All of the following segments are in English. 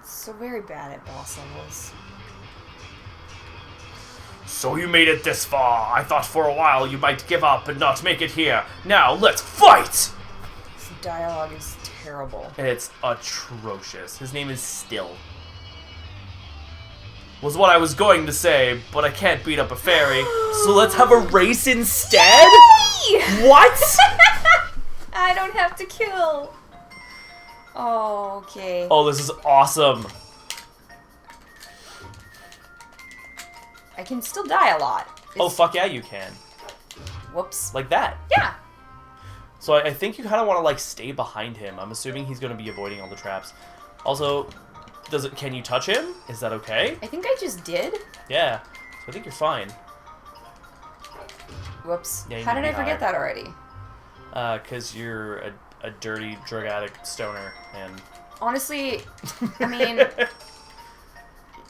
so very bad at boss levels. So you made it this far. I thought for a while you might give up and not make it here. Now, let's fight! This dialogue is terrible. It's atrocious. His name is Still. Was what I was going to say, but I can't beat up a fairy, so let's have a race instead? Yay! What? I don't have to kill. Oh, okay. Oh, this is awesome. I can still die a lot. Oh, fuck yeah, you can. Whoops. Like that. Yeah. So I think you kind of want to, like, stay behind him. I'm assuming he's going to be avoiding all the traps. Also, can you touch him? Is that okay? I think I just did. Yeah. So I think you're fine. Whoops. Yeah, How did I forget that already? Because you're a dirty drug addict stoner, and... Honestly, I mean,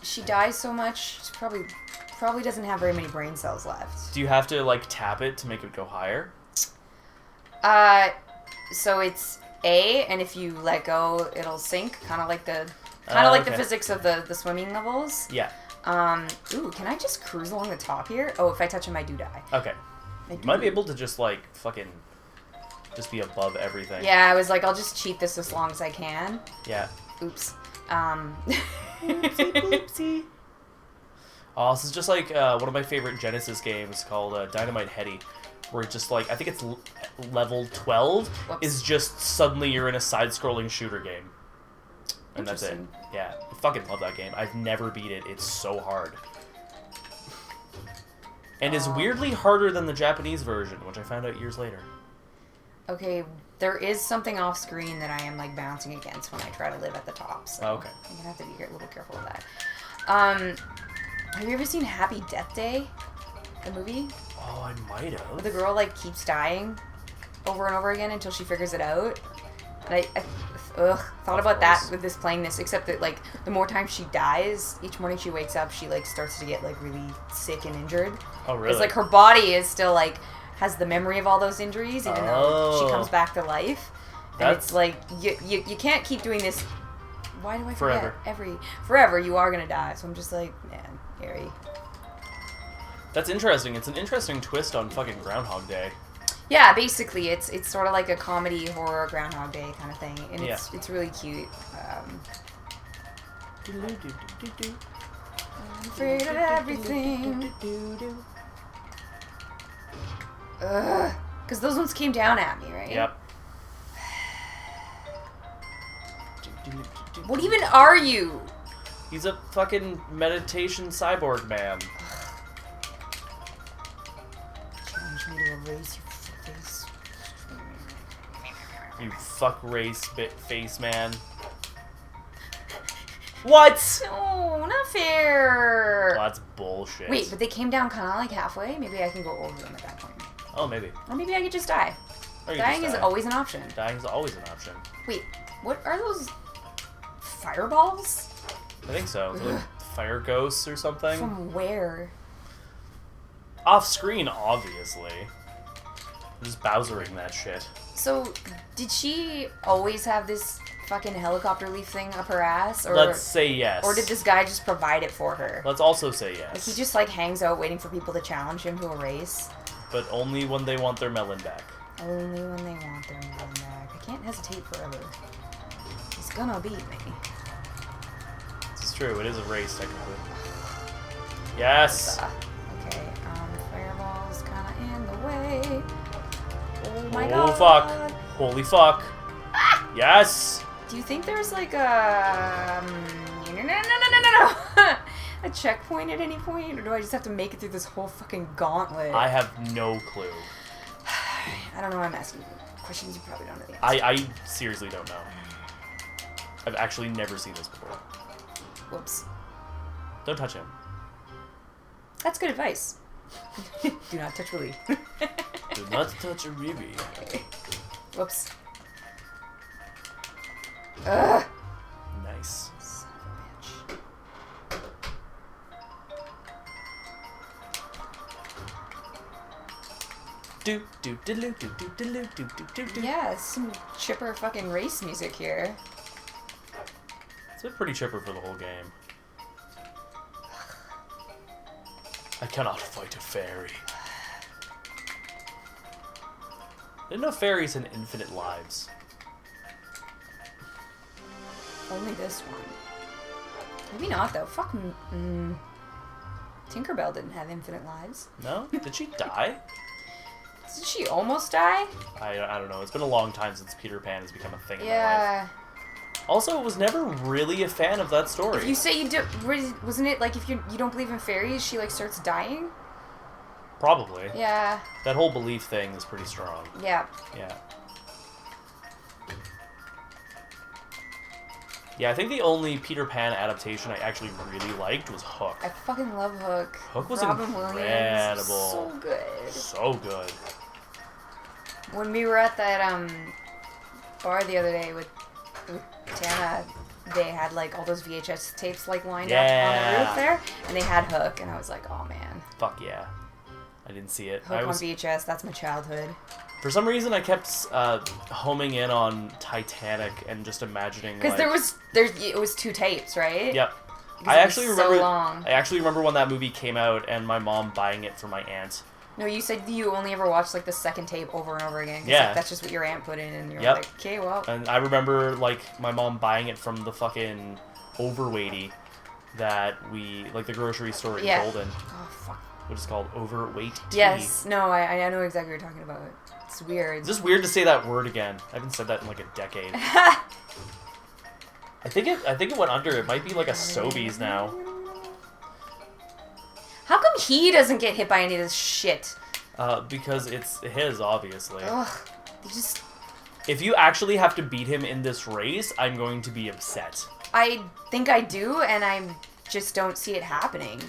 she dies so much, she probably doesn't have very many brain cells left. Do you have to, like, tap it to make it go higher? So it's A, and if you let go, it'll sink, kind of like the physics of the swimming levels. Yeah. Ooh, can I just cruise along the top here? Oh, if I touch him, I do die. Okay. You might be able to just, like, fucking just be above everything. Yeah, I was like, I'll just cheat this as long as I can. Yeah. Oops. Oopsie, oopsie. Oh, this is just like one of my favorite Genesis games called Dynamite Heady, where it's just like, I think it's level 12, Whoops. is just suddenly you're in a side-scrolling shooter game. And that's it. Yeah. I fucking love that game. I've never beat it. It's so hard. And is weirdly harder than the Japanese version, which I found out years later. Okay, there is something off screen that I am like bouncing against when I try to live at the top. So Okay. I'm gonna have to be a little careful with that. Have you ever seen Happy Death Day, the movie? Oh, I might have. Where the girl like keeps dying over and over again until she figures it out. And I thought about that with this playing this, except that like the more times she dies, each morning she wakes up, she like starts to get like really sick and injured. Oh, really? It's like her body is still like has the memory of all those injuries, even though she comes back to life. And it's like you can't keep doing this. Why do I forget? Forever you are gonna die. So I'm just like, man, Eryi. That's interesting. It's an interesting twist on fucking Groundhog Day. Yeah, basically, it's sort of like a comedy horror Groundhog Day kind of thing, and it's really cute. I'm afraid of everything. Because those ones came down at me, right? Yep. What even are you? He's a fucking meditation cyborg man. Challenge me to erase your face. You fuck race face man. What? No, not fair. Well, that's bullshit. Wait, but they came down kind of like halfway. Maybe I can go over them at that point. Oh, maybe. Or maybe I could just die. Or Dying is always an option. Dying is always an option. Wait, what are those fireballs? I think so. Like fire ghosts or something. From where? Off screen, obviously. Just Bowsering that shit. So, did she always have this fucking helicopter leaf thing up her ass? Or, Let's say yes. Or did this guy just provide it for her? Let's also say yes. Like, he just, like, hangs out waiting for people to challenge him to a race? But only when they want their melon back. Only when they want their melon back. I can't hesitate forever. He's gonna beat me. This is true. It is a race, technically. Yes! Okay, fireball's kind of in the way. Oh my god. god. Fuck. Holy fuck. Ah! Yes! Do you think there's like a... no. A checkpoint at any point? Or do I just have to make it through this whole fucking gauntlet? I have no clue. I don't know why I'm asking questions you probably don't know the answer. I seriously don't know. I've actually never seen this before. Whoops. Don't touch him. That's good advice. Do not touch Willy. Do not touch a Ruby. Whoops. Ugh. Nice. Son of a bitch. Do. Yeah, some chipper fucking race music here. It's pretty chipper for the whole game. I cannot fight a fairy. Didn't know fairies had infinite lives. Only this one. Maybe not, though. Fuck. Tinkerbell didn't have infinite lives. No? Did she die? Did she almost die? I don't know. It's been a long time since Peter Pan has become a thing in my life. Yeah. Also, I was never really a fan of that story. If you say you do, wasn't it like if you don't believe in fairies, she like starts dying? Probably. Yeah. That whole belief thing is pretty strong. Yeah. Yeah. Yeah, I think the only Peter Pan adaptation I actually really liked was Hook. I fucking love Hook. Hook was Robin incredible. Williams, so good. So good. When we were at that bar the other day with Tana, they had like all those VHS tapes like lined up on the roof there, and they had Hook, and I was like, oh man. Fuck yeah. I didn't see it. Hook on VHS, that's my childhood. For some reason, I kept homing in on Titanic and just imagining because like, it was 2 tapes, right? Yep. I actually remember. So long. I actually remember when that movie came out and my mom buying it for my aunt. No, you said you only ever watched like the second tape over and over again. Yeah. Like, that's just what your aunt put in, and you're Yep. like, okay, well. And I remember like my mom buying it from the fucking Overweighty that we like the grocery store in Golden. Oh fuck. Which is called Overweight Tea. Yes. No, I know exactly what you're talking about. It's weird. It's just weird to say that word again. I haven't said that in like a decade. I think it went under. It might be like a Sobeys now. How come he doesn't get hit by any of this shit? Because it's his, obviously. Ugh. They just... If you actually have to beat him in this race, I'm going to be upset. I think I do, and I just don't see it happening.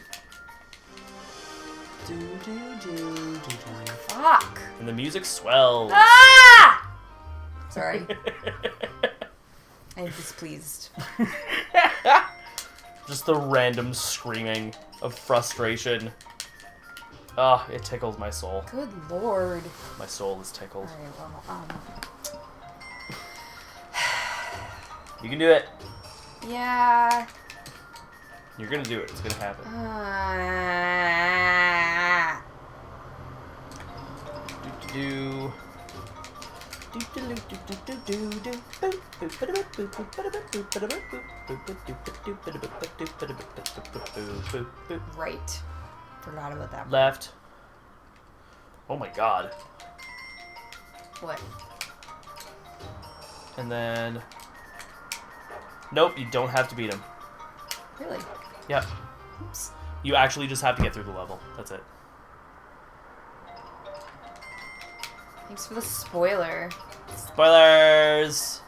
Fuck. And the music swells. Ah! Sorry. I'm displeased. Just the random screaming of frustration. Ah, it tickles my soul. Good lord. My soul is tickled. Alright, well, You can do it. yeah. You're gonna do it. It's gonna happen. Do. Right. Forgot about that. Left. Oh my god. What? And then... Nope, you don't have to beat him. Really? Yep. Oops. You actually just have to get through the level. That's it. Thanks for the spoiler. Spoilers!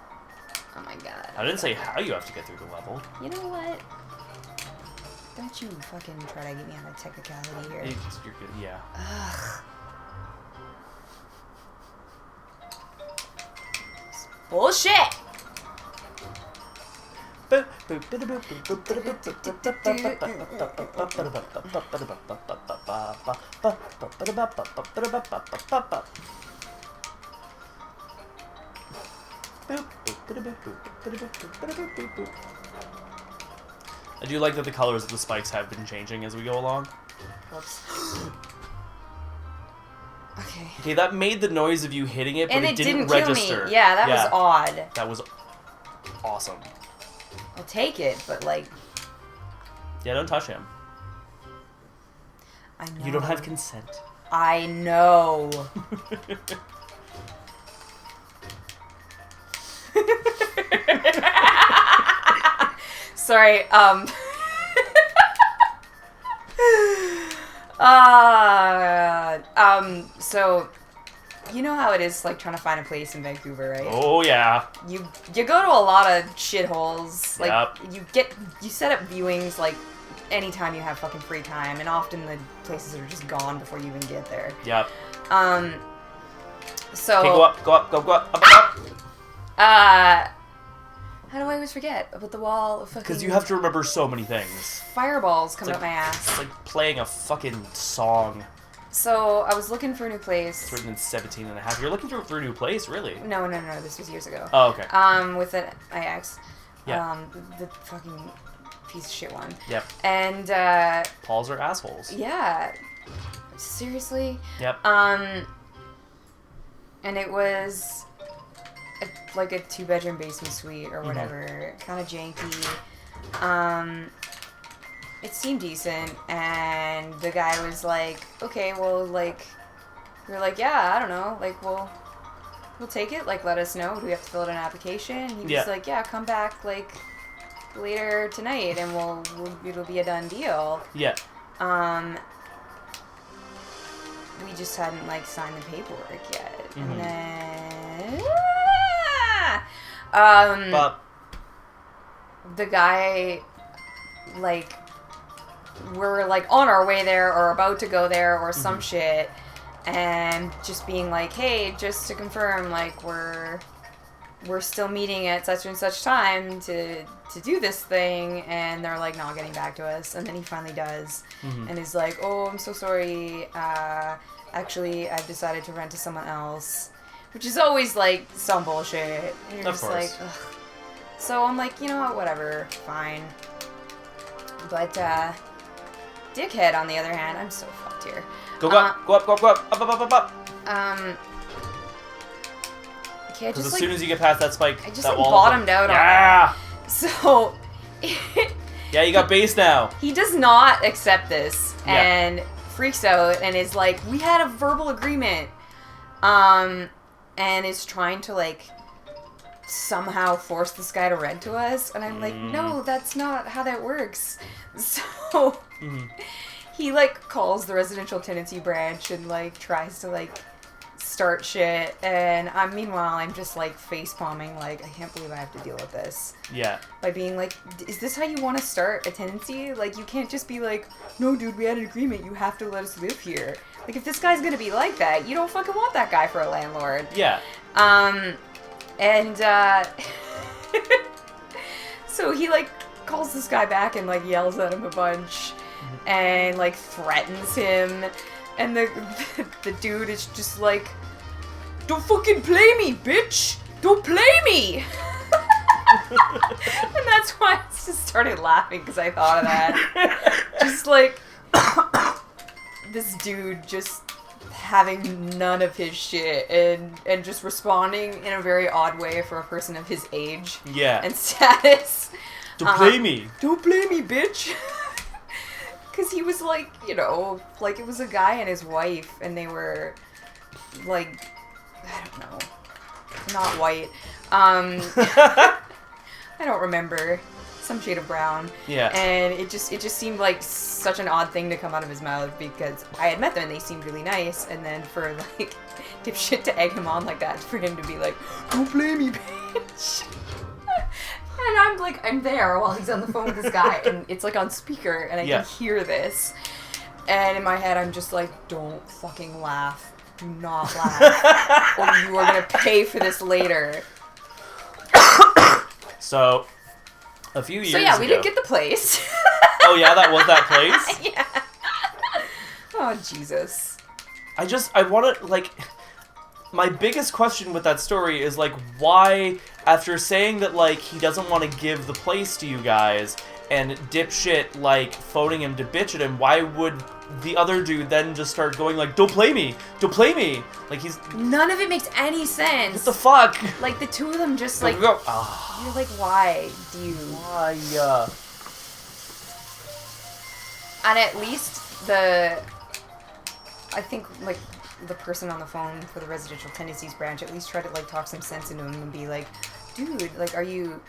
Oh my god. I didn't say how you have to get through the level. You know what? Don't you fucking try to get me on a technicality here. You're good, yeah. Ugh. Bullshit! I do like that the colors of the spikes have been changing as we go along. Whoops. Okay. Okay, that made the noise of you hitting it, but And it didn't register. Kill me. Yeah, that was odd. That was awesome. I'll take it, but like... Yeah, don't touch him. I know. You don't have consent. I know. Sorry, so, you know how it is, like, trying to find a place in Vancouver, right? Oh, yeah. You go to a lot of shitholes. Like, Yep. you set up viewings, like, anytime you have fucking free time, and often the places are just gone before you even get there. Yep. So... Okay, go up. How do I always forget about the wall of fucking... Because you have to remember so many things. Fireballs coming It's up my ass. It's like playing a fucking song. So, I was looking for a new place. It's written in 17 and a half. You're looking for a new place, really? No, this was years ago. Oh, okay. With my ex. Yeah. The fucking piece of shit one. Yep. And Pauls are assholes. Yeah. Seriously. Yep. And it was like a 2-bedroom basement suite or whatever, kind of janky. It seemed decent, and the guy was like, okay, well, like, we were like, yeah, I don't know, like, we'll take it, like, let us know, do we have to fill out an application? He was like, yeah, come back, like, later tonight, and it'll be a done deal. Yeah. We just hadn't, like, signed the paperwork yet, and then, But the guy, like, we're, like, on our way there or about to go there or some shit, and just being like, hey, just to confirm, like, we're still meeting at such and such time to do this thing, and they're, like, not getting back to us, and then he finally does, and he's like, oh, I'm so sorry, actually, I've decided to rent to someone else, which is always, like, some bullshit, and you're of just course. like, ugh. So I'm like, you know what, whatever, fine. But, dickhead, on the other hand, I'm so fucked here. Go up. Okay, Because as soon as you get past that spike, I just, that like, wall bottomed out on Yeah! it. So, Yeah, you got base now. he does not accept this, Yeah. and freaks out, and is like, we had a verbal agreement, and is trying to, like, somehow force this guy to rent to us, and I'm like, no, that's not how that works. So he, like, calls the residential tenancy branch and, like, tries to, like, start shit, and meanwhile I'm just, like, face palming, like, I can't believe I have to deal with this, Yeah. by being like, is this how you want to start a tenancy? Like, you can't just be like, no dude, we had an agreement, you have to let us live here. Like, if this guy's gonna be like that, you don't fucking want that guy for a landlord. Yeah. And, so he, like, calls this guy back and, like, yells at him a bunch, and, like, threatens him, and the dude is just like, don't fucking play me, bitch! Don't play me! And that's why I just started laughing, because I thought of that. Just, like, this dude just having none of his shit and just responding in a very odd way for a person of his age and status. Don't play me. Don't play me, bitch. Because he was like, you know, like, it was a guy and his wife, and they were, like, I don't know, not white. I don't remember. Some shade of brown. Yeah. And it just seemed like such an odd thing to come out of his mouth, because I had met them and they seemed really nice, and then for, like, dipshit to egg him on like that, for him to be like, don't play me, bitch. And I'm like, I'm there while he's on the phone with this guy, and it's, like, on speaker, and I can hear this. And in my head, I'm just like, don't fucking laugh. Do not laugh. Or you are going to pay for this later. So, a few years ago... So, yeah, we didn't get the place. Oh, yeah, that was that place? Yeah. Oh, Jesus. I want to, like... My biggest question with that story is, like, why, after saying that, like, he doesn't want to give the place to you guys, and dipshit, like, phoning him to bitch at him, why would the other dude then just start going, like, don't play me! Don't play me! Like, he's... None of it makes any sense. What the fuck? Like, the two of them just, like... Go. You're like, why do you... Why, And at least I think, like, the person on the phone for the residential tenancies branch at least tried to, like, talk some sense into him and be like, dude, like, are you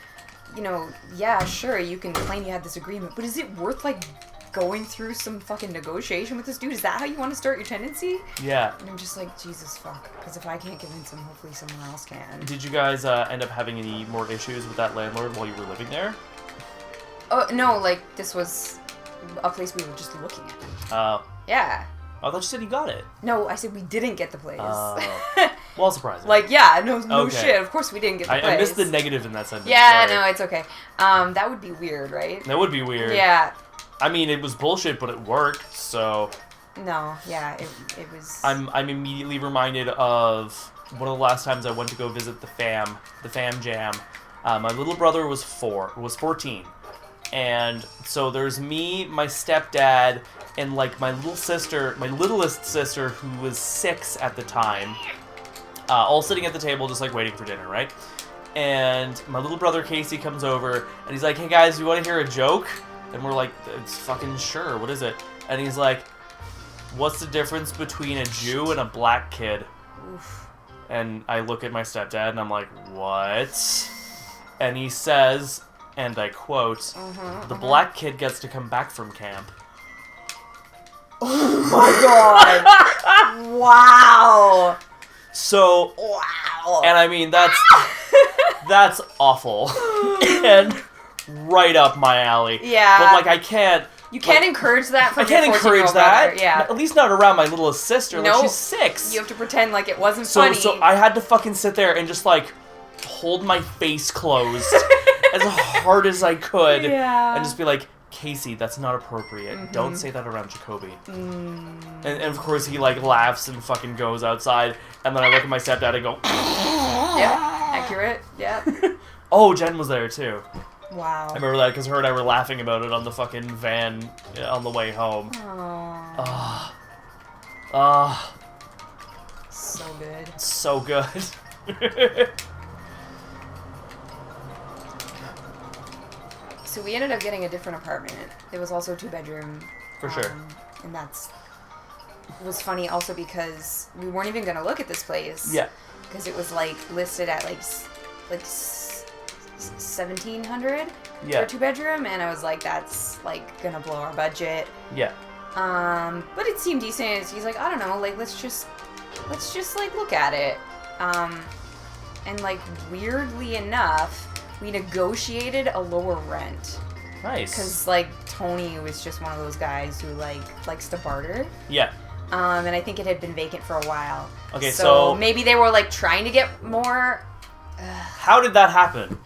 know, yeah, sure, you can claim you had this agreement, but is it worth, like, going through some fucking negotiation with this dude? Is that how you want to start your tenancy? Yeah. And I'm just like, Jesus fuck, because if I can't convince him, hopefully someone else can. Did you guys end up having any more issues with that landlord while you were living there? Oh, no, like, this was a place we were just looking at. Oh. Yeah. I thought you said you got it. No, I said we didn't get the place. Well, surprising. Like, yeah, no Okay. shit. Of course we didn't get the place. I missed the negative in that sentence. Yeah, Sorry. no, it's okay. That would be weird, right? That would be weird. Yeah. I mean, it was bullshit, but it worked, so... No, yeah, it was... I'm immediately reminded of one of the last times I went to go visit the fam jam. My little brother was 14. And so there's me, my stepdad, and like my littlest sister, who was 6 at the time, all sitting at the table just like waiting for dinner, right? And my little brother Casey comes over and he's like, "Hey guys, you want to hear a joke?" And we're like, "It's fucking sure, what is it?" And he's like, "What's the difference between a Jew and a black kid?" Oof. And I look at my stepdad and I'm like, "What?" And he says, and I quote, "The black kid gets to come back from camp." Oh my god. Wow. So, wow. and I mean, that's awful. And right up my alley. Yeah. But, like, I can't... You can't encourage that from I can't your 14-year-old encourage that. brother. Yeah. At least not around my littlest sister. No. Like, she's 6. You have to pretend like it wasn't funny. So I had to fucking sit there and just, like, hold my face closed as hard as I could. Yeah. And just be like, "Casey, that's not appropriate. Don't say that around Jacoby." And of course he, like, laughs and fucking goes outside. And then I look at my stepdad and go... Yeah, accurate. Yeah. Oh, Jen was there, too. Wow. I remember that because her and I were laughing about it on the fucking van on the way home. Aww. So good. So good. So we ended up getting a different apartment. It was also 2-bedroom. For sure. And was funny also because we weren't even gonna look at this place. Yeah. Because it was like listed at like 1,700 Yeah. for 2-bedroom, and I was like, that's like gonna blow our budget. Yeah. But it seemed decent. He's like, I don't know, like let's just like look at it. And like weirdly enough, we negotiated a lower rent. Nice. Because like Tony was just one of those guys who like likes to barter. Yeah. And I think it had been vacant for a while. Okay, so so maybe they were like trying to get more. How did that happen?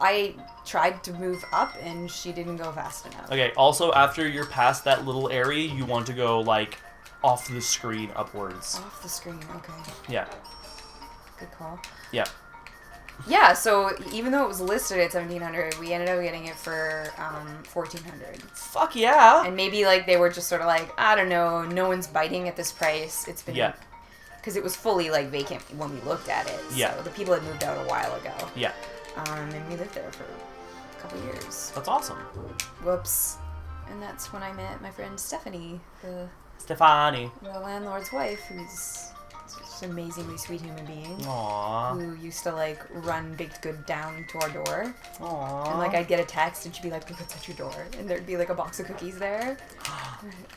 I tried to move up and she didn't go fast enough. Okay, also after you're past that little area, you want to go like off the screen upwards. Off the screen, okay. Yeah. Good call. Yeah. Yeah, so even though it was listed at 1,700, we ended up getting it for 1,400. Fuck yeah. And maybe like they were just sort of like, I don't know, no one's biting at this price. It's been because it was fully like vacant when we looked at it. Yeah. So the people had moved out a while ago. Yeah. And we lived there for a couple years. That's awesome. Whoops. And that's when I met my friend Stephanie, the landlord's wife, who's just an amazingly sweet human being. Aww. Who used to like run baked good down to our door. Aww. And like I'd get a text and she'd be like, "Look what's at your door," and there'd be like a box of cookies there.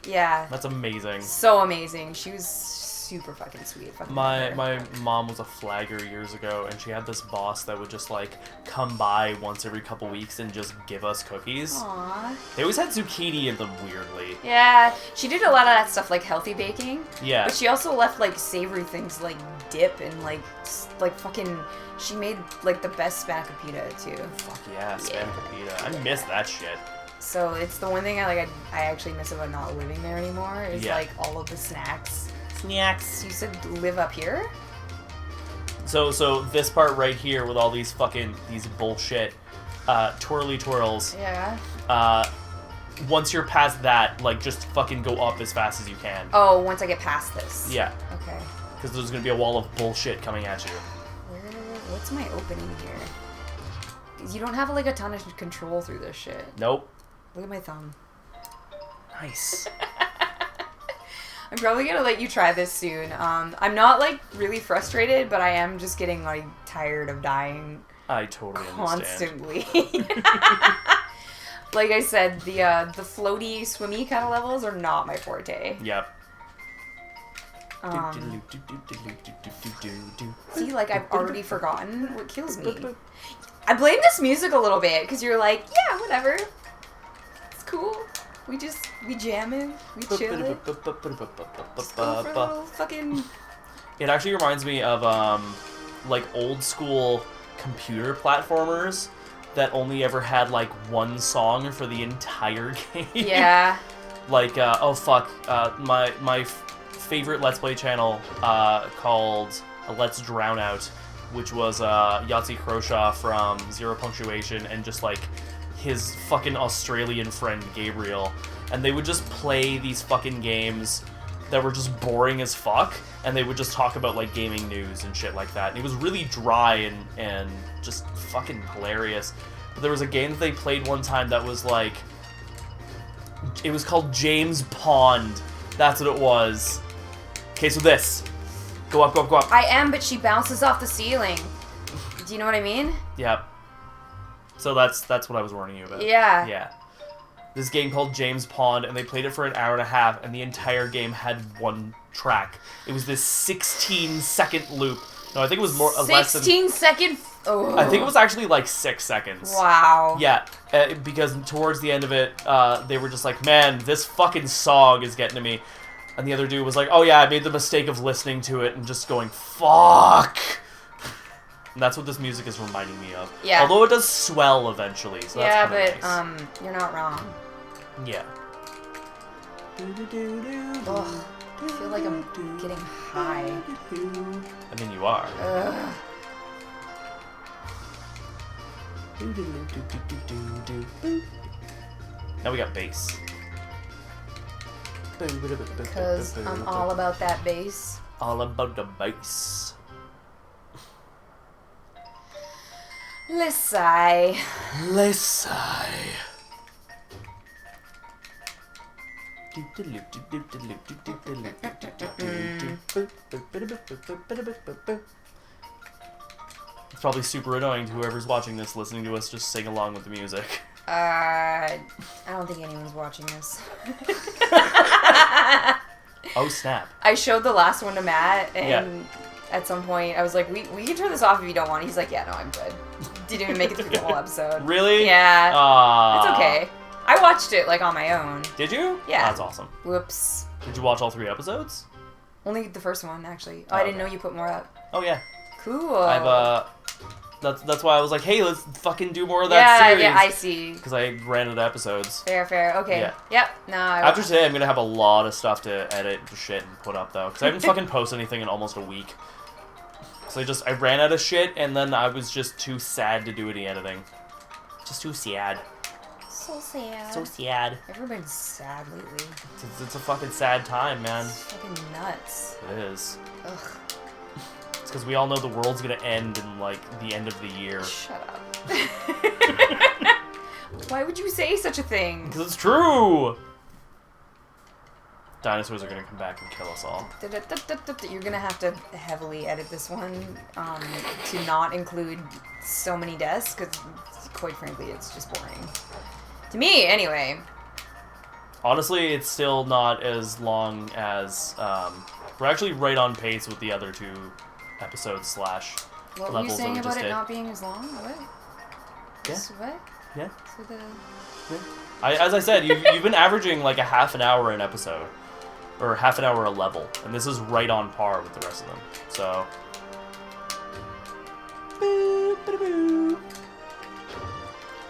Yeah. That's amazing. So amazing. She was super fucking sweet. My mom was a flagger years ago, and she had this boss that would just like come by once every couple weeks and just give us cookies. Aww. They always had zucchini in them weirdly. Yeah, she did a lot of that stuff like healthy baking. Yeah. But she also left like savory things like dip and like fucking. She made like the best spanakopita too. Fuck yeah, spanakopita. I miss that shit. So it's the one thing I actually miss about not living there anymore is like all of the snacks. Snacks. You said live up here? So this part right here with all these bullshit twirly twirls. Yeah. Once you're past that, like just fucking go up as fast as you can. Oh, once I get past this. Yeah. Okay. Because there's gonna be a wall of bullshit coming at you. What's my opening here? You don't have like a ton of control through this shit. Nope. Look at my thumb. Nice. I'm probably gonna let you try this soon. I'm not like really frustrated, but I am just getting like tired of dying. I totally understand. Constantly. Like I said, the floaty, swimmy kind of levels are not my forte. Yep. See, like I've already forgotten what kills me. I blame this music a little bit because you're like, yeah, whatever. It's cool. We jamming, we chilling. Just go for a little fucking. It actually reminds me of like old school computer platformers that only ever had like one song for the entire game. Yeah. Like my favorite Let's Play channel called Let's Drown Out which was Yahtzee Croshaw from Zero Punctuation and just like his fucking Australian friend Gabriel, and they would just play these fucking games that were just boring as fuck, and they would just talk about like gaming news and shit like that. And it was really dry and just fucking hilarious. But there was a game that they played one time that was like, it was called James Pond. That's what it was. Okay, so this. Go up, go up, go up. I am, but she bounces off the ceiling. Do you know what I mean? Yeah. So that's what I was warning you about. Yeah. Yeah. This game called James Pond, and they played it for an hour and a half, and the entire game had one track. It was this 16-second loop. No, I think it was more less than 16-second. Oh. I think it was actually like 6 seconds. Wow. Yeah, because towards the end of it, they were just like, man, this fucking song is getting to me. And the other dude was like, oh yeah, I made the mistake of listening to it and just going, fuck. And that's what this music is reminding me of. Yeah. Although it does swell eventually, so yeah, that's kinda but nice. you're not wrong. Yeah. Ugh, I feel like I'm getting high. I mean, you are. Ugh. Now we got bass. Because I'm all about that bass. All about the bass. Lissai. Lissai. It's probably super annoying to whoever's watching this, listening to us just sing along with the music. I don't think anyone's watching this. Oh snap. I showed the last one to Matt, and at some point I was like, we can turn this off if you don't want. He's like, yeah, no, I'm good. Didn't even make it through the whole episode. Really? Yeah. Aww. It's okay. I watched it, like, on my own. Did you? Yeah. That's awesome. Whoops. Did you watch all 3 episodes? Only the first one, actually. Oh, I didn't know you put more up. Oh, yeah. Cool. That's why I was like, hey, let's fucking do more of that series. Yeah, I see. Because I ran out of episodes. Fair. Okay. Yeah. Yep. No, After today, I'm going to have a lot of stuff to edit and shit and put up, though. Because I haven't fucking posted anything in almost a week. So I ran out of shit, and then I was just too sad to do any editing. Just too sad. So sad. So sad. Everybody's sad lately. It's a fucking sad time, man. It's fucking nuts. It is. Ugh. It's because we all know the world's gonna end in, like, the end of the year. Shut up. Why would you say such a thing? Because it's true! Dinosaurs are gonna come back and kill us all. You're gonna have to heavily edit this one to not include so many deaths, because, quite frankly, it's just boring. To me, anyway. Honestly, it's still not as long as... we're actually right on pace with the other 2 episodes / What were you levels saying that we about just it did. not being as long? What? Yeah. What? Yeah. So the... Yeah. As I said, you've been averaging like a half an hour an episode. Or half an hour a level. And this is right on par with the rest of them. So...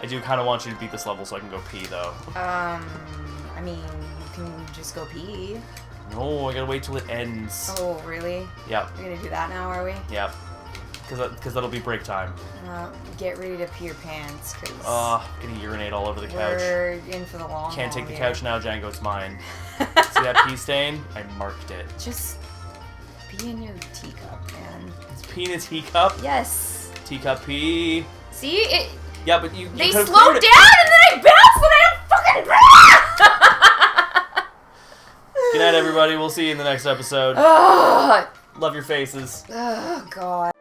I do kind of want you to beat this level so I can go pee, though. I mean, you can just go pee. No, I gotta wait till it ends. Oh, really? Yep. We're gonna do that now, are we? Yep. Because that'll be break time. Get ready to pee your pants, because Gonna urinate all over the couch. we're in for the long Can't haul take the here. couch now, Django, it's mine. See that pee stain? I marked it. Just pee in your teacup, man. It's pee in a teacup? Yes. Teacup pee. See? It. Yeah, but you They could've slowed cleared down it. and then I bounced and I fucking... Good night, everybody. We'll see you in the next episode. Ugh. Love your faces. Oh, God.